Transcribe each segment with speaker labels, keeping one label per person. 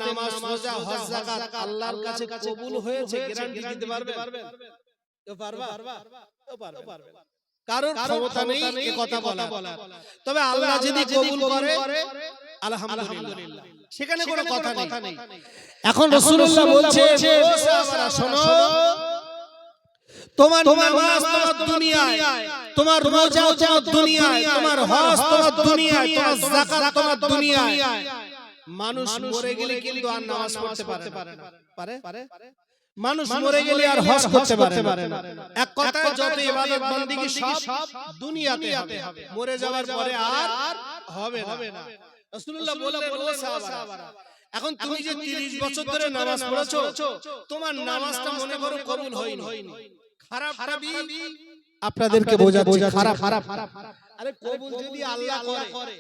Speaker 1: নামাজ রোজা হজ যাকাত আল্লাহর কাছে কবুল হয়েছে গ্যারান্টি দিতে পারবে? কেউ পারবে? কারোর ক্ষমতা নেই এই কথা বলা। তবে আল্লাহ যদি কবুল করে আলহামদুলিল্লাহ, সেখানে কোনো কথা নেই। এখন রাসূলুল্লাহ বলছে, ও সাহাবারা শোনো, তোমার নামাজ তোমার দুনিয়ায়, তোমার রোজা তোমার দুনিয়ায়, তোমার হজ তোমার দুনিয়ায়, তোমার যাকাত তোমার দুনিয়ায়। মানুষ মরে গেলে কিন্তু আর নামাজ পড়তে পারে না। পারে? মানুষ মরে গেলে আর হজ করতে পারে না। এক কথায় যত ইবাদত বন্দেগী সব দুনিয়াতে হবে, মরে যাওয়ার পরে আর হবে না। রাসূলুল্লাহ বললেন, ও সাহাবারা, এখন তুমি যে 30 বছর ধরে নামাজ পড়ছো, তোমার নামাজটা মনে করো কবুল হয়নি, খারাপটা আপনাদেরকে বোঝাচ্ছি, খারাপ। আরে কবুল যদি আল্লাহ করে,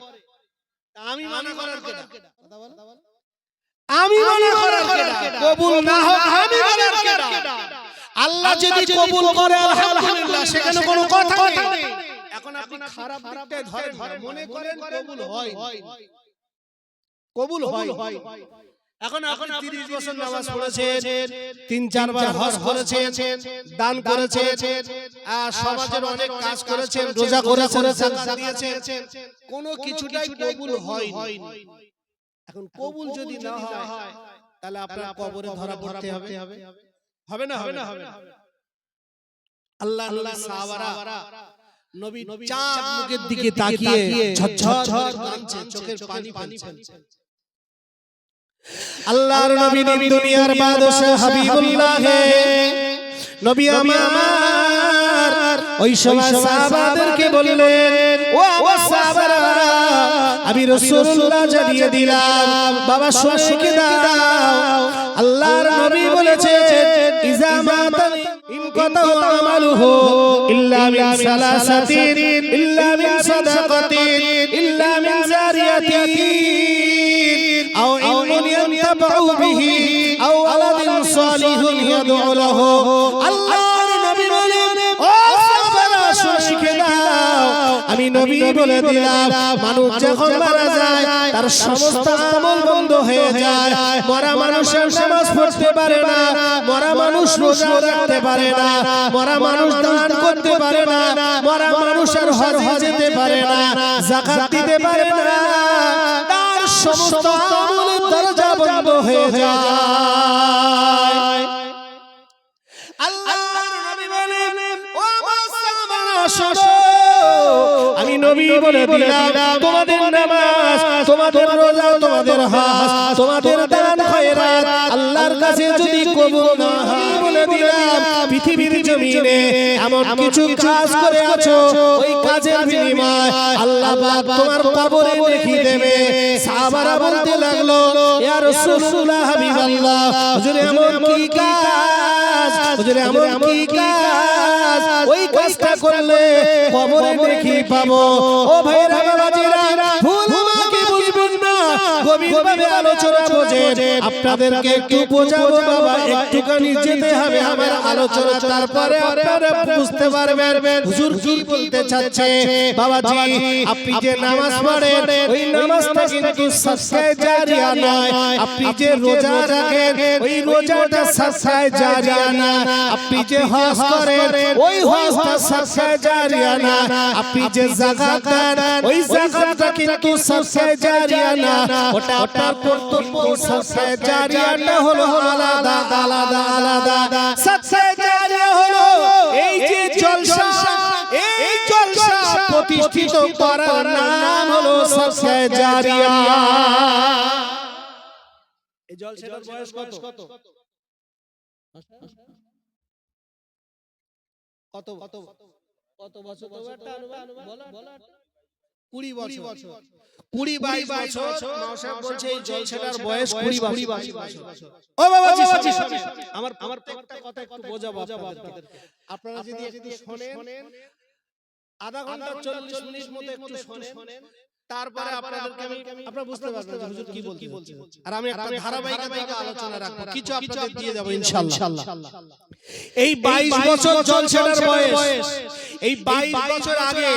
Speaker 1: আমি মনে করার কেডা? কথা বলো, আমি মনে করার কেডা? কবুল না হোক আমি মনের কেডা? আল্লাহ যদি কবুল করে আলহামদুলিল্লাহ, সেখানে কোনো কথা নেই। এখন আপনি খারাপ দিকটা ধরেন, মনে করেন কবুল হয়। এখন আপনি 30 বছর নামাজ পড়েছেন, 3-4 বার হজ করেছেন, দান করেছেন, সমাজের অনেক কাজ করেছেন, রোজা করেছেন, যাকাত দিয়েছেন, কোনো কিছুটাই কবুল হয়নি। এখন কবুল যদি না হয়, তাহলে আপনার কবরে ধরা পড়তে হবে না? আল্লাহ সাহাবারা নবী চাঁদ মুখের দিকে তাকিয়ে ঝরঝর কাঁদছেন, চোখের পানি ফেলছেন। আল্লাহর নবী দুনিয়ার বাদশা হাবিবুল্লাহ হে নবী আমার ওই সময় সাহাবাদেরকে বললেন, ও সাহাবারা, আমি রাসূলুল্লাহ জানিয়ে দিলাম, বাবা শুনে দাও, আল্লাহর নবী বলেছেন, ইজা মাতাল ইনকাতা আমালুহু ইল্লা মিন সালাসাতিন, ইল্লা মিন সাদাকাতিন, ইল্লা মিন জারিয়াতিন, আও ইলমিন ইয়ানতাফউ বিহি, আও ওয়ালাদিন সালিহুন ইয়াদউ লাহু। আল্লাহর নবী বলেন, ও সাহাবারা শুনে দাও, আমি নবী বলে দিলাম, মানুষ যখন মারা যায় তার সমস্ত আমল বন্ধ হয়ে যায়। মরা মানুষের নামাজ পড়তে পারে না, মরা মানুষ রোজা রাখতে পারে না, মরা মানুষ দান করতে পারে না, মরা মানুষের হজে যেতে পারে না, যাকাত দিতে পারে না, তার সমস্ত আমলের দরজা বন্ধ হয়ে যায়। আল্লাহর নবী বলেন, ও আমার সাহাবারা শোনো, আমি নবী বলে দিলাম, তোমাদের নামাজ, তোমাদের রোজা, তোমাদের হজ, তোমাদের দান খয়রাত আল্লাহর কাছে যদি কবুল না হয়, বলে দিলাম, পৃথিবীর জমিনে এমন কিছু কাজ করে আছো, ওই কাজের বিনিময় আল্লাহ পাক তোমার কবরে লিখে দেবে। সাহাবারা বলতে লাগলো, ইয়া রাসূলুল্লাহ হাবিবাল্লাহ, হুজুর এমন কি কাজ, হুজুর এমন কি কাজ, ওই কাজটা করলে কবরে লিখে পাবো? ও ভাইরা বাবাজিরা, ভুল আমাকে বুঝবেন না, গভীরভাবে আলোচনা বোঝেন, আপনাদেরকে একটু বোঝাবো বাবা, একটুখানি যেতে হবে আমার আলোচনা, তারপরে আপনারা বুঝতে পারবেন হুজুর কি বলতে চাচ্ছে। বাবাজি, আপনি যে নামাজ পড়েন, ওই নামাজটা কিন্তু সাদকায়ে জারিয়া নয়। আপনি যে রোজা রাখেন, ওই রোজাটা সাদকায়ে জারিয়া না। আপনি যে হজ করেন, ওই হজটা সাদকায়ে জারিয়া না। আপনি যে যাকাত দেন, ওই যাকাতটা কিন্তু সাদকায়ে জারিয়া না। ওটা আপনার কর্তব্য, সাদকায়ে জারিয়াটা হলো আলাদা। সাদকায়ে জারিয়া হলো এই যে জলসা, এই জলসা প্রতিষ্ঠিত করার নাম হলো সাদকায়ে জারিয়া। এই জলসাটার বয়স কত? কত বছর? 20 বছর। 20-22 বছর। নওশাদ বলছে এই জলসাটার বয়স 20 বছর। ও বাবাজি, আমার একটা কথা একটু বোঝাবো আপনাদের। আপনারা যদি একটু শুনেন, আধা ঘন্টা 40 মিনিট মতো একটু শুনেন, তারপরে আপনারা বুঝতে পারবেন হুজুর কি বলছে। আর আমি একটা ধারাবাহিকতা আলোচনা রাখবো, কিছু আপনাদের দিয়ে যাব ইনশাআল্লাহ। এই 22 বছর জলসাটার বয়স, এই 22 বছর আগে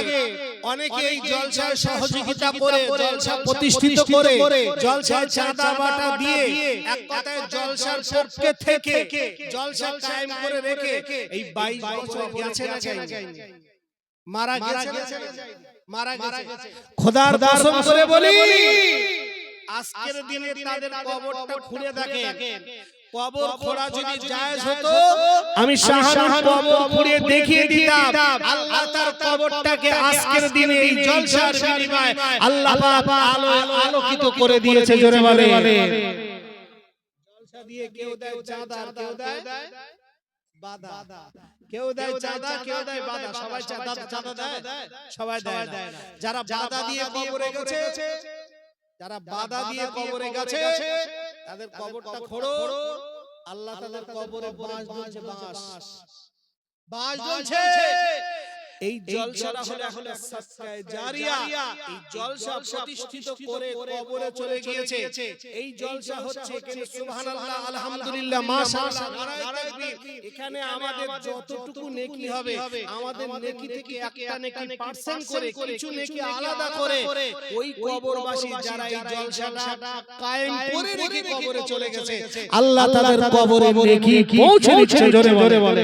Speaker 1: অনেকে এই জলসায় সহযোগিতা করে, জলসা প্রতিষ্ঠিত করে, জলসায় চাঁদা বাটা দিয়ে, এক কথায় জলসার পক্ষে থেকে জলসা কায়েম করে রেখে এই 22 বছর গেছে না যায়নি, মারা গেছে। খোদার কসম করে বলি, আজকের দিনে তাদের কবরটা খুঁড়ে দেখেন, কবর খোঁড়া যদি জায়েজ হতো আমি শাহজাহান কবর খুঁড়ে দেখিয়ে দিতাম। আল্লাহ তার কবরটাকে আজকের দিনে এই জলসার বিনিময়ে আল্লাহ পাক আলোকিত করে দিয়েছে। জোরে বলে, জলসা দিয়ে কেউ দেয় চাঁদা, কেউ দেয় বাদা, কেউ দেয় চাঁদা, কেউ দেয় বাদা, সবাই চাঁদা দেয়, সবাই দেয় না। যারা বাদা দিয়ে কবরে গেছে, যারা বাদা দিয়ে কবরে গেছে, তাদের কবরটা খোঁড়ো, আল্লাহ তাদের কবরে বাঁশ জ্বলছে, বাঁশ জ্বলছে। এই জলসাটা হলো এখন সাদকায়ে জারিয়া। এই জলসা প্রতিষ্ঠিত করে কবরে চলে গিয়েছে। এই জলসা হচ্ছে কিন্তু সুবহানাল্লাহ, আলহামদুলিল্লাহ, মাশাআল্লাহ, নারায়ে তাকবীর। এখানে আমাদের যতটুকু নেকি হবে, আমাদের নেকি থেকে একটা নেকি পার্সেন্ট করে, কিছু নেকি আলাদা করে ওই কবরবাসী যারা এই জলসাটা কায়েম করে রেখে কবরে চলে গেছে, আল্লাহ তাদের কবরে নেকি পৌঁছে দিচ্ছে। জোরে জোরে বলে,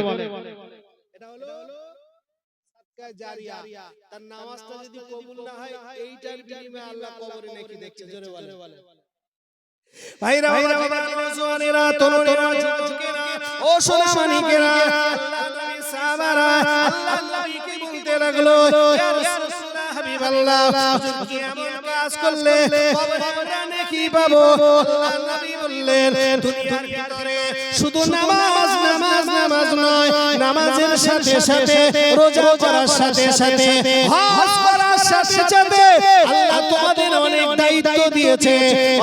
Speaker 1: এটা হলো জারিয়া। তার নামাজটা যদি কবুল না হয়, এইটার বিনিময়ে আল্লাহ কবরে নেকি দেখছে। জোরে বলে, ভাইরা জওয়ানেরা, তরুণেরা, যুবকেরা, ও সোনামণিকেরা, আল্লাহ নবী সাহাবারা আল্লাহ নবীকে বলতে লাগলো, ইয়া রাসূলুল্লাহ, হাবিবাল্লাহ, কি এমন কাজ করলে কবরে আমরা নেকি পাবো? আল্লাহ নবী বললেন, দুনিয়ার ভিতরে শুধু নামাজ নয়, নামাজের সাথে সাথে, রোজা করার সাথে সাথে, হজ করার সাথে সাথে আল্লাহ তোমাদের অনেক দায়িত্ব দিয়েছে,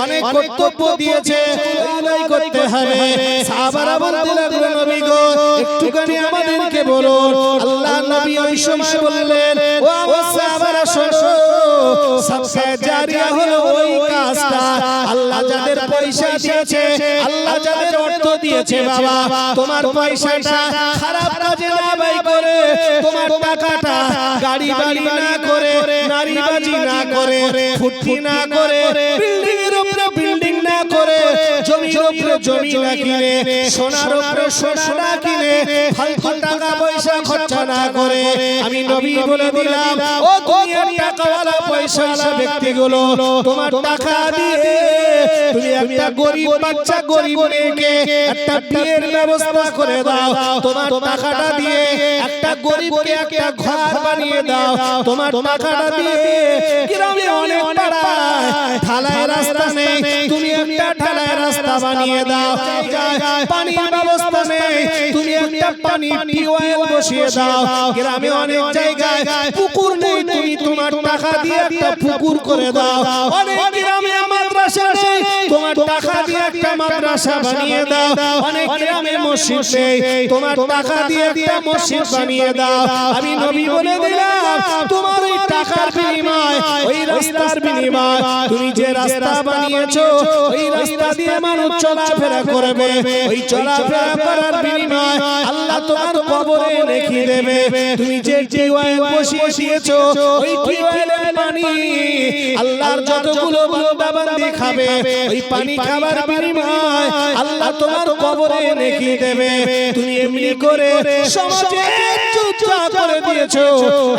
Speaker 1: অনেক কর্তব্য দিয়েছে, এগুলাই করতে হবে। সাহাবারা বলতে লাগলো, নবী গো, একটুখানি আমাদেরকে বলুন। আল্লাহ নবী ওই সময় বললেন, ও আমার সাহাবারা শোনো, সাদকায়ে জারিয়া হলো ওই কাজটা, আল্লাহ যাদের পয়সা দিয়েছে, আল্লাহ যাদের অর্থ দিয়েছে, বাবা তোমার পয়সাটা খারাপ কাজে না ব্যয় করে, তোমার টাকাটা গাড়ি বাড়ি না করে, নারীবাজি না করে, ফুটি না করে, বিল্ডিং এর উপরে বিল্ডিং না করে, জমির উপরে জমি না কিনে, সোনার উপরে সোনা না কিনে, ফালতু টাকা পয়সা খরচা না করে, আমি নবী বলে দিলাম, ও দুনিয়ার টাকাওয়ালা পয়সাওয়ালা ব্যক্তিগুলো, তোমার টাকা দিয়ে তুমি একটা গরিব বাচ্চা, গরিব মেয়েকে একটা বিয়ের ব্যবস্থা করে দাও। তোমার টাকাটা দিয়ে একটা গরিবকে একটা ঘর বানিয়ে দাও। তোমার টাকাটা দিয়ে গ্রামে অনেক পাড়ায় ঢালাই রাস্তা নেই, তুমি একটা ঢালাই রাস্তা বানিয়ে দাও। পানির ব্যবস্থা নেই, তুমি একটা পানি টিউবওয়েল বসিয়ে দাও। গ্রামে অনেক জায়গায় পুকুর নেই, তুমি তোমার টাকা দিয়ে একটা পুকুর করে দাও। অনেক গ্রামে মাদ্রাসা নেই, তোমার টাকা দিয়ে একটা মাদ্রাসা বানিয়ে দাও। অনেক গ্রামে মসজিদ নেই, তোমার টাকা দিয়ে একটা মসজিদ বানিয়ে দাও। আমি নবী বলে দিলাম, তোমার ওই টাকার বিনিময়, ওই রাস্তার বিনিময়, তুমি যে রাস্তা বানিয়েছো, ওই রাস্তা দিয়ে মানুষ চলাফেরা করবে, ওই চলাফেরা করার বিনিময় আল্লাহ তোমার কবরে নেকি দেবে। তুমি যে টিউবওয়েল বসিয়ে দিয়েছো, ওই টিউবওয়েলের পানি আল্লাহর যতগুলো বান্দা বান্দি খাবে, ওই পানি খাবার বিনিময় আল্লাহ তোমার কবরে নেকি দেবে। তুমি এমনি করে সমাজে চুপচাপ করে দিয়েছো,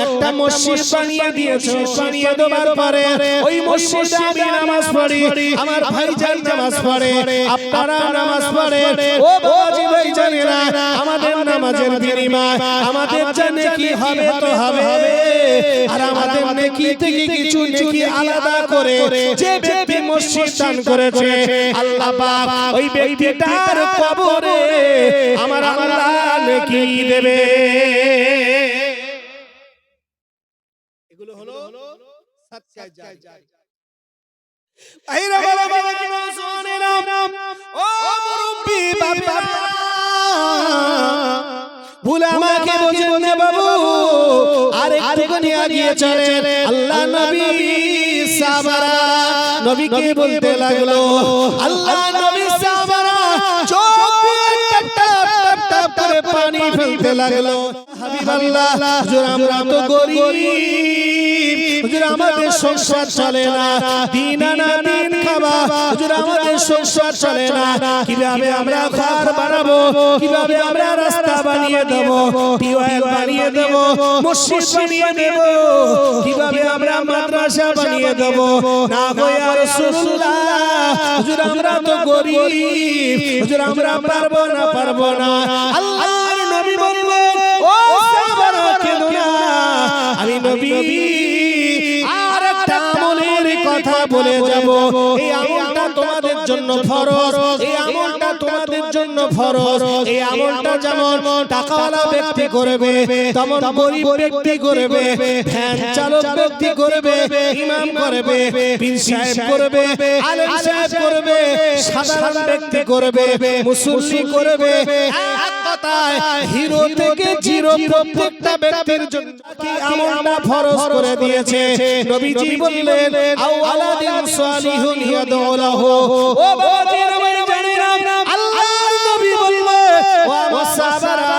Speaker 1: একটা মসজিদ বানিয়ে দিয়েছো, বানিয়ে দেওয়ার পরে ওই মসজিদে আমি নামাজ পড়ি, আমার ভাইজান নামাজ পড়ে, আপনারা নামাজ পড়ে, ও বাবাজি ভাইজানেরা, আমাদের নামাজের বিনিময় আমাদের যা নেকি হবে তো হবে, আর আমাদের নেকি থেকে কিছু নেকি আলাদা করে যে ব্যক্তি মসজিদ দান করেছে, আল্লাহ পাক ওই ব্যক্তিটার কবরে আমার আল্লাহ নেকি দেবে। এগুলো হলো সাদকায়ে জারিয়া। আইরা বাবা বাবাজি সোনেরা, ও মুরব্বি বাবা, ভুল আমাকে বোঝেন না বাবু, আর একটুখানি আগিয়ে চলেন। আল্লাহ নবী সাহাবারা নবীকে বলতে লাগলো, আল্লাহ নবী সাহাবারা চোখ দিয়ে টপ টপ টপ করে পানি ফেলতে লাগলো, হাবিবাল্লাহ, আমরা তো গরিব, হুজুর আমাদের সংসার চলে না, দিন আনা দিন খাওয়া, হুজুর আমাদের সংসার চলে না। কিভাবে আমরা ঘর বানাবো, কিভাবে আমরা রাস্তা বানিয়ে দেব, টিউবওয়েল বানিয়ে দেব, মসজিদ বানিয়ে দেব, কিভাবে আমরা মাদ্রাসা বানিয়ে দেব। না গো ইয়া রাসূলুল্লাহ, হুজুর আমরা তো গরীব, হুজুর আমরা পারবো না। আল্লাহর নবী বললেন, ও সাহাবারা কেঁদো না, আমি নবী আর একটা আমলের কথা বলে যাব। এই আমলটা তোমাদের জন্য ফরজ, এই আমলটা তোমাদের জন্য ফরজ। এই আমলটা যেমন টাকাওয়ালা ব্যক্তি করবে, তেমন গরীব ব্যক্তি করবে, ভ্যান চালক ব্যক্তি করবে, ইমাম করবে, পীর সাহেব করবে, আলেম সাহেব করবে, সাধারণ ব্যক্তি করবে, মুসল্লি করবে। এক কথায় হিরো থেকে জিরো প্রত্যেকটা ব্যক্তির জন্য কি আমলটা ফরজ করে দিয়েছে। নবীজি বললেন, আওয়ালাদিন সালিহুন ইয়াদউ লাহু। ও বাবাজির আমার জানেরা, আল্লাহর নবী বললেন, ও সাহাবারা,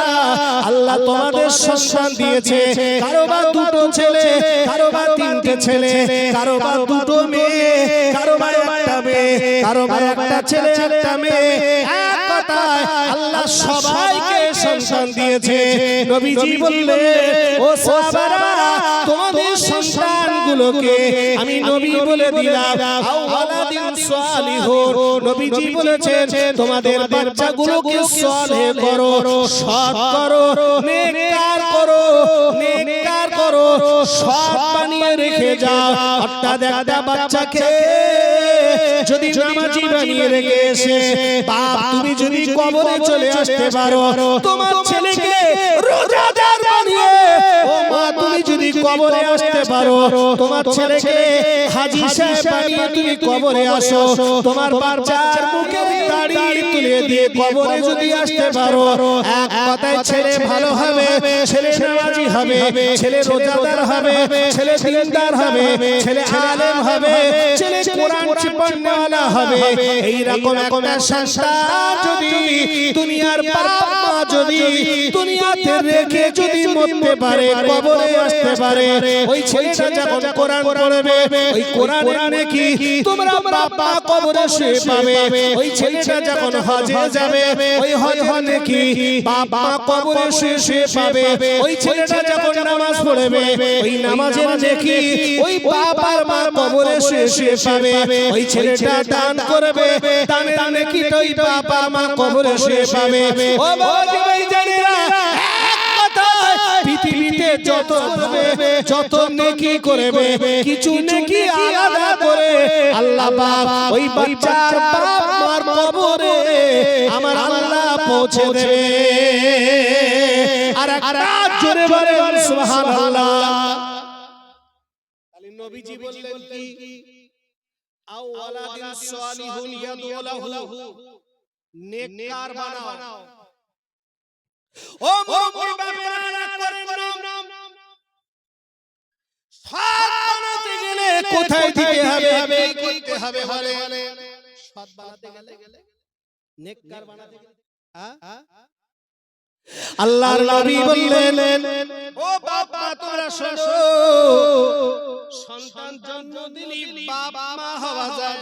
Speaker 1: আল্লাহ তোমাদের সন্তান দিয়েছে, কারো বা দুটো ছেলে, কারো বা তিনটে ছেলে, কারো বা দুটো মেয়ে, কারো বা একটা মেয়ে, কারো বা একটা ছেলে একটা মেয়ে। এক কথায় আল্লাহ সবাইকে সন্তান দিয়েছে। নবীজি বললেন, ও সাহাবারা, তোমাদের সন্তানগুলোকে আমি নবী বলে দিলাম আওয়ালাদিন সালিহুন। নবীজি বলেছেন, তোমাদের বাচ্চাগুলোকে সালেহ করো, সৎ করো, নেককার করো, নেককার করো, সৎ বানিয়ে রেখে যাও। অর্থাৎ একটা বাচ্চাকে যদি নামাজি বানিয়ে রেখে এসে বাপ তুমি যদি কবরে চলে আসতে পারো, তোমার ছেলেকে রোজাদার বানিয়ে, ও মা তুমি যদি কবরে আসতে পারো, তোমার ছেলেকে হাজী সাহেব বানিয়ে তুমি কবরে আসো, তোমার বাচ্চার মুখের দাড়ি তুলে দিয়ে কবরে যদি আসতে পারো, এক কথায় ছেলে ভালো হবে, ছেলে নামাজি হবে, ছেলে রোজাদার হবে, ছেলে দিনদার হবে, ছেলে আলেম হবে, ছেলে কোরআন পড়নেওয়ালা হবে। এই রকম একটা সন্তান যদি দুনিয়ার বাপ মা যদি দুনিয়াতে রেখে যদি মরতে পারে, কবরে আসতে পারে, ওই ছেলেটা যখন কোরআন পড়বে, ওই কোরআনের নেকি তোমরা বাপ মা কবরে শুয়ে পাবে। ওই ছেলেটা যখন হজে যাবে, ওই হজ নেকি বাপ মা কবরে শুয়ে পাবে। ওই ছেলেটা যখন নামাজ পড়বে, ওই নামাজের নেকি ওই বাপ আর মা কবরে শুয়ে পাবে। ওই ছেলেটা দান করবে, দানের নেকি ওই বাপ আর মা কবরে শুয়ে পাবে। ও বাবাজি ভাই জানেরা, এক কথায় পৃথিবীতে যত হবে, যত নেকি করবে, কিছু নেকি আলাদা করে আল্লাহ পাক ওই বাচ্চার বাপ মার কবরে আমার আল্লাহ পৌঁছে দেবে। আর একটা জোরে বলেন সুবহানাল্লাহ। তাহলে নবীজি বললেন কি, আওয়ালাদিন সালিহুন ইয়াদউ লাহু, নেককার বানাও। ও মুরব্বি বাবারা রাগ করেন না, সৎ বানাতে গেলে কোথায় দিতে হবে, কি করতে হবে বলে? সৎ বানাতে গেলে, নেককার বানাতে গেলে আল্লাহর নবী বললেন, ও বাপ মা তোমরা শোনো, সন্তান জন্ম দিলি বাপ মা হওয়া যায়।